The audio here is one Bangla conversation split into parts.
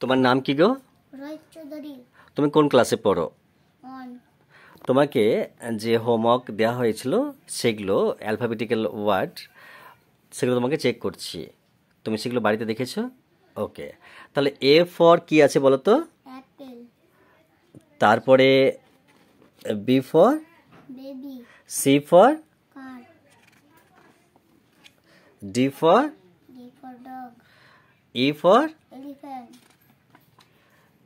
তোমার নাম কি গো? রোহিত চৌধুরী। তুমি কোন ক্লাসে পড়ো? অন। তোমাকে যে হোমওয়ার্ক দেওয়া হয়েছিল সেগুলো অ্যালফাবেটিক্যাল ওয়ার্ড, সেগুলো তোমাকে চেক করছি। তুমি সেগুলো বাড়িতে দেখেছো? ওকে, তাহলে এ ফর কি আছে বলো তো? অ্যাপেল। তারপরে B for? Baby. C for? Car. D for? D for dog. E for? Elephant.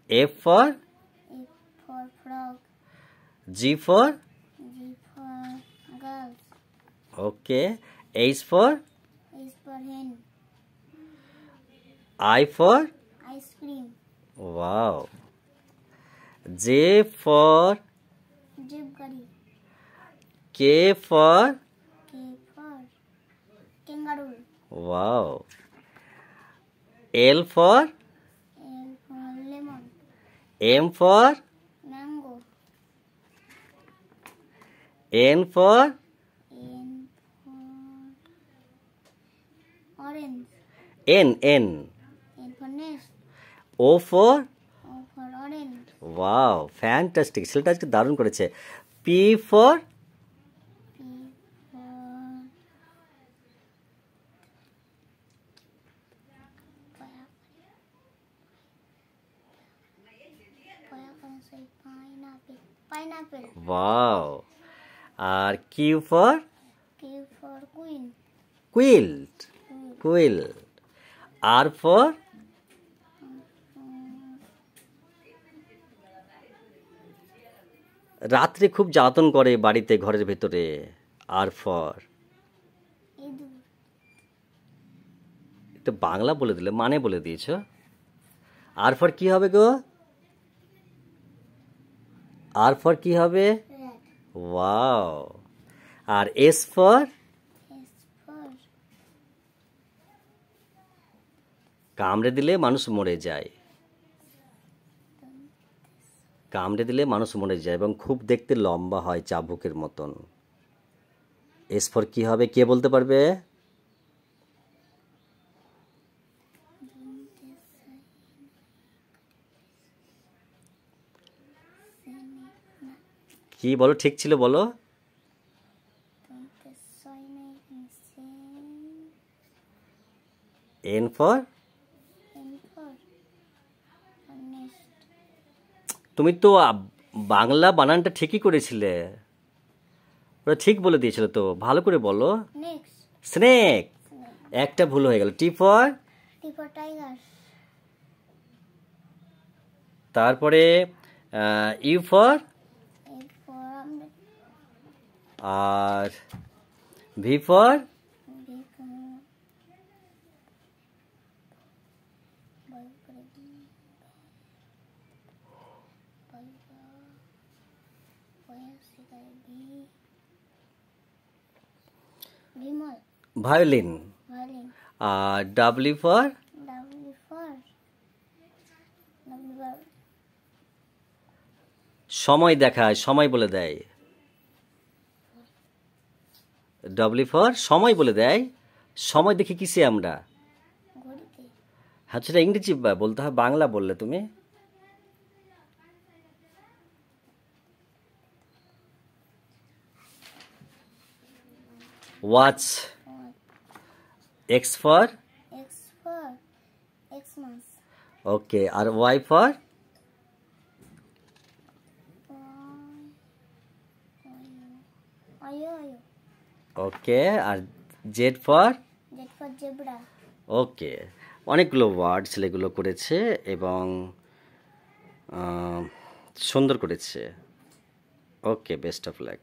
F for? F for frog. G for? G for girls. Okay, H for? H for hen. I for? Ice cream. Wow. J for? Jeep গাড়ি। K for? K for kangaroo. Wow. L for? L for lemon. M for? Mango. N for? N for orange. N N N for nest. O for? O for orange. Wow, fantastic, ছেলেটা আজকে দারুণ করেছে। P for? P for pineapple. Wow. আর Q for? Q for queen. Quilt, quill. R for? রাত্রে খুব জ্বালাতন করে বাড়িতে, ঘরের ভেতরে। R for? ইঁদুর। একটু বাংলা বলে দিলে, মানে বলে দিয়েছো। আর ফর কি হবে গো? আর ফর কি হবে? র্যাট। ওয়াও। আর এস ফর? এস ফর কামড়ে দিলে মানুষ মরে যায়। কামড়ে দিলে মানুষ মরে যায় এবং খুব দেখতে লম্বা হয়, চাবুকের মতন। এস ফর কি হবে, কে বলতে পারবে? কি বলো, ঠিক ছিল বলো। N for? তুমি তো বাংলা বানানটা ঠিকই করেছিলে, ওরা ঠিক বলে দিয়েছিল তো, ভালো করে বলো। স্নেক। একটা ভুল হয়ে গেল। T for? টাইগার। তারপরে ইউ ফর? আর ভি ফর? ভায়োলিন। আর ডাব্লিউ ফর? সময় দেখায়, সময় বলে দেয়। ডাব্লিউ ফর সময় বলে দেয়। সময় দেখি কিসে আমরা? হ্যাঁ, সেটা ইংরেজি বলতে হয়, বাংলা বললে তুমি। ওয়াচ। X for? ওকে, আর ওয়াই ফর? ওকে, আর জেড ফর? জেব্রা। ওকে, অনেকগুলো ওয়ার্ড ছেলেগুলো করেছে এবং সুন্দর করেছে। Okay, best of lakh.